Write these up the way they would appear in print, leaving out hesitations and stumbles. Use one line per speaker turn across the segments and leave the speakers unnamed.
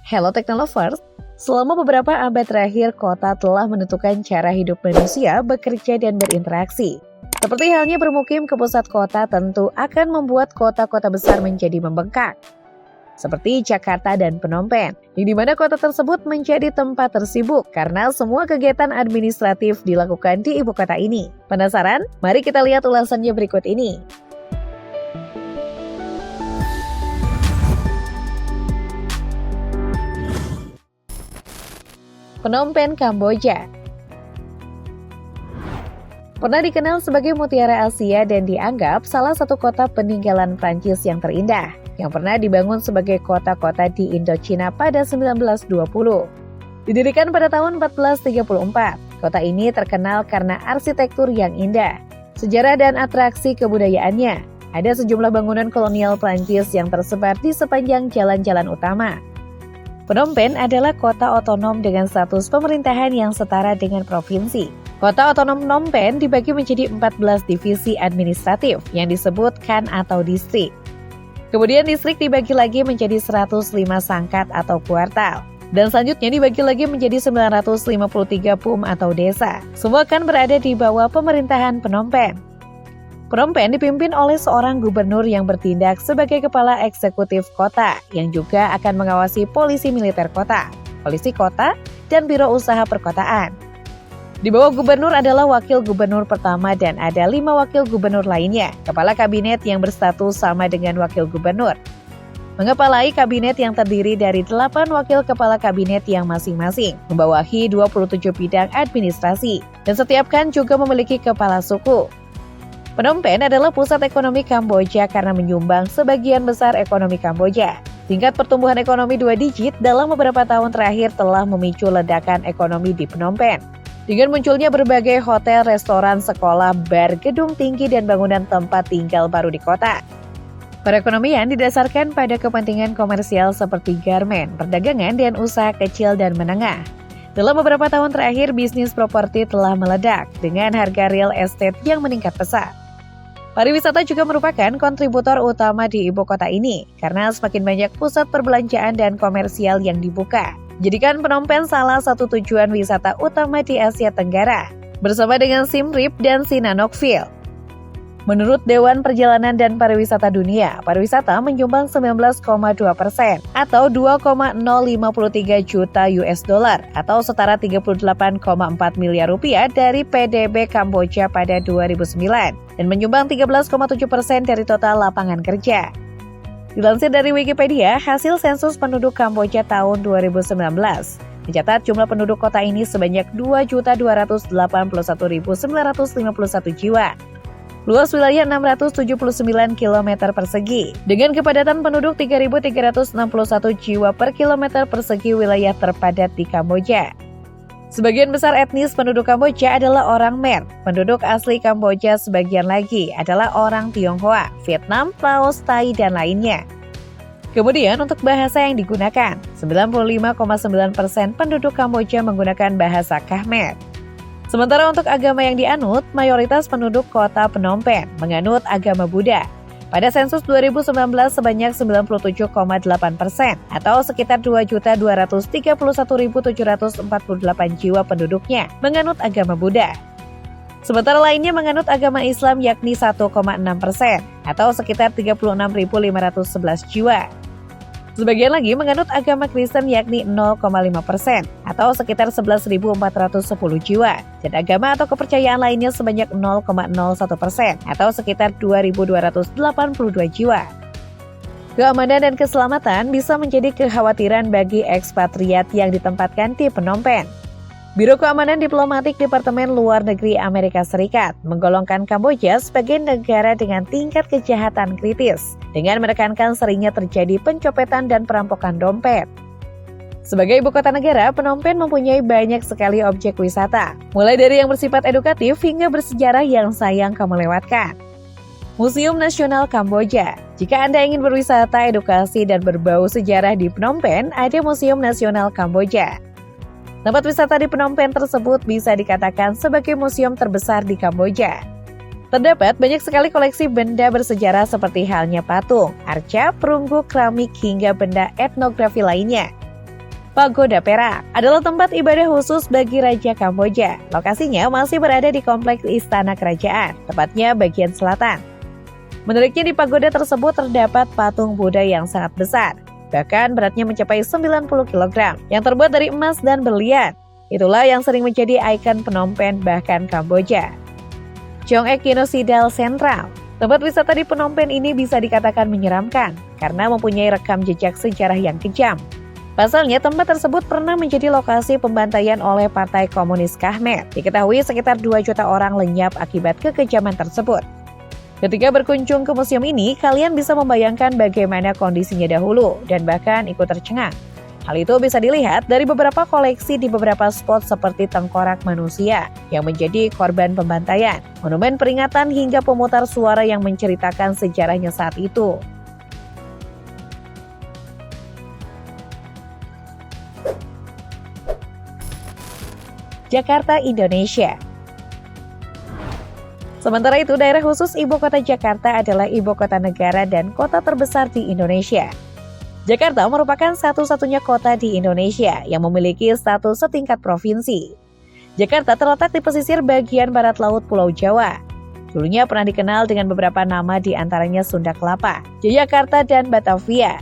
Hello Technolovers, selama beberapa abad terakhir kota telah menentukan cara hidup manusia bekerja dan berinteraksi. Seperti halnya bermukim ke pusat kota tentu akan membuat kota-kota besar menjadi membengkak. Seperti Jakarta dan Phnom Penh, di mana kota tersebut menjadi tempat tersibuk karena semua kegiatan administratif dilakukan di ibu kota ini. Penasaran? Mari kita lihat ulasannya berikut ini. Phnom Penh, Kamboja. Pernah dikenal sebagai mutiara Asia dan dianggap salah satu kota peninggalan Prancis yang terindah, yang pernah dibangun sebagai kota-kota di Indochina pada 1920. Didirikan pada tahun 1434, kota ini terkenal karena arsitektur yang indah, sejarah dan atraksi kebudayaannya. Ada sejumlah bangunan kolonial Prancis yang tersebar di sepanjang jalan-jalan utama. Phnom Penh adalah kota otonom dengan status pemerintahan yang setara dengan provinsi. Kota otonom Phnom Penh dibagi menjadi 14 divisi administratif yang disebut Khan atau distrik. Kemudian distrik dibagi lagi menjadi 105 sangkat atau kuartal. Dan selanjutnya dibagi lagi menjadi 953 PUM atau desa. Semua kan berada di bawah pemerintahan Phnom Penh. Phnom Penh dipimpin oleh seorang gubernur yang bertindak sebagai kepala eksekutif kota yang juga akan mengawasi polisi militer kota, polisi kota, dan biro usaha perkotaan. Di bawah gubernur adalah wakil gubernur pertama dan ada 5 wakil gubernur lainnya, kepala kabinet yang berstatus sama dengan wakil gubernur. Mengepalai kabinet yang terdiri dari 8 wakil kepala kabinet yang masing-masing membawahi 27 bidang administrasi, dan setiap khan juga memiliki kepala suku. Phnom Penh adalah pusat ekonomi Kamboja karena menyumbang sebagian besar ekonomi Kamboja. Tingkat pertumbuhan ekonomi 2 digit dalam beberapa tahun terakhir telah memicu ledakan ekonomi di Phnom Penh. Dengan munculnya berbagai hotel, restoran, sekolah, bar, gedung tinggi, dan bangunan tempat tinggal baru di kota. Perekonomian didasarkan pada kepentingan komersial seperti garmen, perdagangan, dan usaha kecil dan menengah. Dalam beberapa tahun terakhir, bisnis properti telah meledak dengan harga real estate yang meningkat pesat. Pariwisata juga merupakan kontributor utama di ibu kota ini karena semakin banyak pusat perbelanjaan dan komersial yang dibuka. Jadikan Phnom Penh salah satu tujuan wisata utama di Asia Tenggara, bersama dengan Siem Reap dan Sihanoukville. Menurut Dewan Perjalanan dan Pariwisata Dunia, pariwisata menyumbang 19,2% atau 2,053 juta US dollar atau setara 38,4 miliar rupiah dari PDB Kamboja pada 2009 dan menyumbang 13,7% dari total lapangan kerja. Dilansir dari Wikipedia, hasil sensus penduduk Kamboja tahun 2019 mencatat jumlah penduduk kota ini sebanyak 2.281.951 jiwa. Luas wilayah 679 km persegi, dengan kepadatan penduduk 3.361 jiwa per kilometer persegi wilayah terpadat di Kamboja. Sebagian besar etnis penduduk Kamboja adalah orang Mer, penduduk asli Kamboja sebagian lagi adalah orang Tionghoa, Vietnam, Laos, Thai, dan lainnya. Kemudian untuk bahasa yang digunakan, 95,9% penduduk Kamboja menggunakan bahasa Khmer. Sementara untuk agama yang dianut, mayoritas penduduk kota Phnom Penh menganut agama Buddha. Pada sensus 2019 sebanyak 97,8% atau sekitar 2.231.748 jiwa penduduknya menganut agama Buddha. Sementara lainnya menganut agama Islam yakni 1,6% atau sekitar 36.511 jiwa. Sebagian lagi menganut agama Kristen yakni 0,5% atau sekitar 11.410 jiwa, dan agama atau kepercayaan lainnya sebanyak 0,01% atau sekitar 2.282 jiwa. Keamanan dan keselamatan bisa menjadi kekhawatiran bagi ekspatriat yang ditempatkan di Phnom Penh. Biro Keamanan Diplomatik Departemen Luar Negeri Amerika Serikat menggolongkan Kamboja sebagai negara dengan tingkat kejahatan kritis, dengan menekankan seringnya terjadi pencopetan dan perampokan dompet. Sebagai ibu kota negara, Phnom Penh mempunyai banyak sekali objek wisata, mulai dari yang bersifat edukatif hingga bersejarah yang sayang kamu lewatkan. Museum Nasional Kamboja. Jika Anda ingin berwisata, edukasi, dan berbau sejarah di Phnom Penh, ada Museum Nasional Kamboja. Tempat wisata di Phnom Penh tersebut bisa dikatakan sebagai museum terbesar di Kamboja. Terdapat banyak sekali koleksi benda bersejarah seperti halnya patung, arca, perunggu, keramik, hingga benda etnografi lainnya. Pagoda Perak adalah tempat ibadah khusus bagi Raja Kamboja. Lokasinya masih berada di kompleks Istana Kerajaan, tepatnya bagian selatan. Menariknya di pagoda tersebut terdapat patung Buddha yang sangat besar, bahkan beratnya mencapai 90 kg, yang terbuat dari emas dan berlian. Itulah yang sering menjadi ikon Phnom Penh bahkan Kamboja. Chong Ek Genocidal Central. Tempat wisata di Phnom Penh ini bisa dikatakan menyeramkan karena mempunyai rekam jejak sejarah yang kejam. Pasalnya, tempat tersebut pernah menjadi lokasi pembantaian oleh Partai Komunis Khmer. Diketahui sekitar 2 juta orang lenyap akibat kekejaman tersebut. Ketika berkunjung ke museum ini, kalian bisa membayangkan bagaimana kondisinya dahulu dan bahkan ikut tercengang. Hal itu bisa dilihat dari beberapa koleksi di beberapa spot seperti tengkorak manusia yang menjadi korban pembantaian, monumen peringatan hingga pemutar suara yang menceritakan sejarahnya saat itu. Jakarta, Indonesia. Sementara itu, daerah khusus Ibu Kota Jakarta adalah ibu kota negara dan kota terbesar di Indonesia. Jakarta merupakan satu-satunya kota di Indonesia yang memiliki status setingkat provinsi. Jakarta terletak di pesisir bagian barat laut Pulau Jawa. Dulunya pernah dikenal dengan beberapa nama di antaranya Sunda Kelapa, Jayakarta, dan Batavia.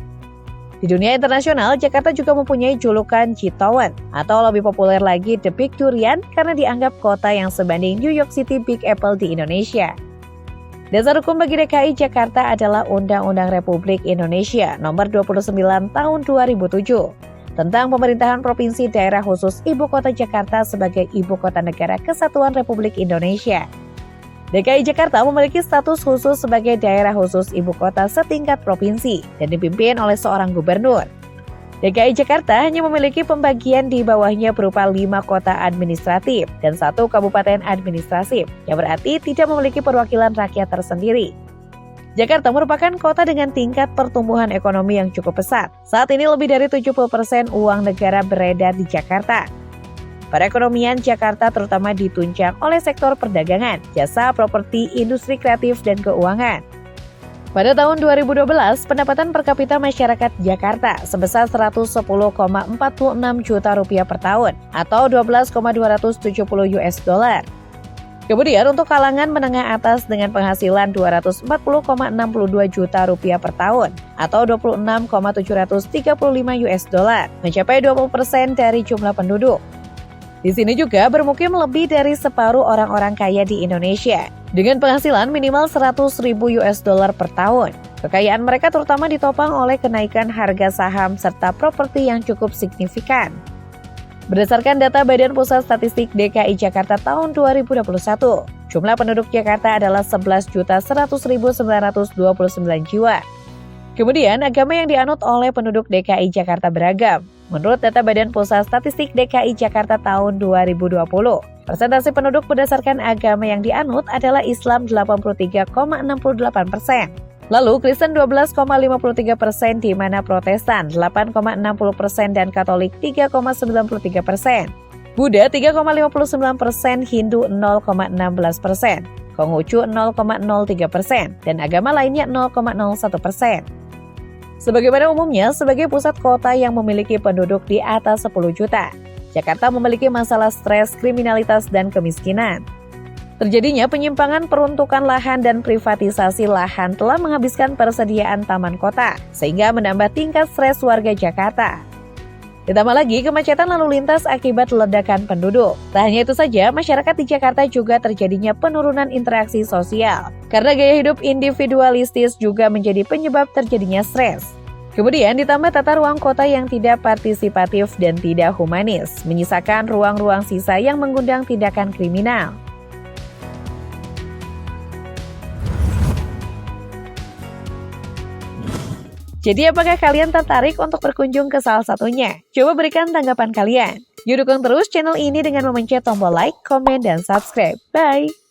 Di dunia internasional, Jakarta juga mempunyai julukan Citawan, atau lebih populer lagi The Big Durian karena dianggap kota yang sebanding New York City Big Apple di Indonesia. Dasar hukum bagi DKI Jakarta adalah Undang-Undang Republik Indonesia Nomor 29 Tahun 2007 tentang pemerintahan Provinsi Daerah Khusus Ibu Kota Jakarta sebagai Ibu Kota Negara Kesatuan Republik Indonesia. DKI Jakarta memiliki status khusus sebagai daerah khusus ibu kota setingkat provinsi dan dipimpin oleh seorang gubernur. DKI Jakarta hanya memiliki pembagian di bawahnya berupa 5 kota administratif dan 1 kabupaten administratif, yang berarti tidak memiliki perwakilan rakyat tersendiri. Jakarta merupakan kota dengan tingkat pertumbuhan ekonomi yang cukup pesat. Saat ini lebih dari 70% uang negara beredar di Jakarta. Perekonomian Jakarta terutama ditunjang oleh sektor perdagangan, jasa, properti, industri kreatif, dan keuangan. Pada tahun 2012, pendapatan per kapita masyarakat Jakarta sebesar 110,46 juta rupiah per tahun atau 12,270 US dollar. Kemudian untuk kalangan menengah atas dengan penghasilan 240,62 juta rupiah per tahun atau 26,735 US dollar, mencapai 20% dari jumlah penduduk. Di sini juga bermukim lebih dari separuh orang-orang kaya di Indonesia dengan penghasilan minimal 100.000 US dollar per tahun. Kekayaan mereka terutama ditopang oleh kenaikan harga saham serta properti yang cukup signifikan. Berdasarkan data Badan Pusat Statistik DKI Jakarta tahun 2021, jumlah penduduk Jakarta adalah 11.100.929 jiwa. Kemudian, agama yang dianut oleh penduduk DKI Jakarta beragam. Menurut data Badan Pusat Statistik DKI Jakarta tahun 2020, persentase penduduk berdasarkan agama yang dianut adalah Islam 83,68%. Lalu Kristen 12,53%, di mana Protestan 8,60% dan Katolik 3,93%. Buddha 3,59%, Hindu 0,16%, Konghucu 0,03%, dan agama lainnya 0,01%. Sebagaimana umumnya, sebagai pusat kota yang memiliki penduduk di atas 10 juta, Jakarta memiliki masalah stres, kriminalitas, dan kemiskinan. Terjadinya penyimpangan peruntukan lahan dan privatisasi lahan telah menghabiskan persediaan taman kota, sehingga menambah tingkat stres warga Jakarta. Ditambah lagi kemacetan lalu lintas akibat ledakan penduduk. Tak hanya itu saja, masyarakat di Jakarta juga terjadinya penurunan interaksi sosial. Karena gaya hidup individualistis juga menjadi penyebab terjadinya stres. Kemudian ditambah tata ruang kota yang tidak partisipatif dan tidak humanis, menyisakan ruang-ruang sisa yang mengundang tindakan kriminal. Jadi apakah kalian tertarik untuk berkunjung ke salah satunya? Coba berikan tanggapan kalian. Yuk dukung terus channel ini dengan memencet tombol like, komen, dan subscribe. Bye!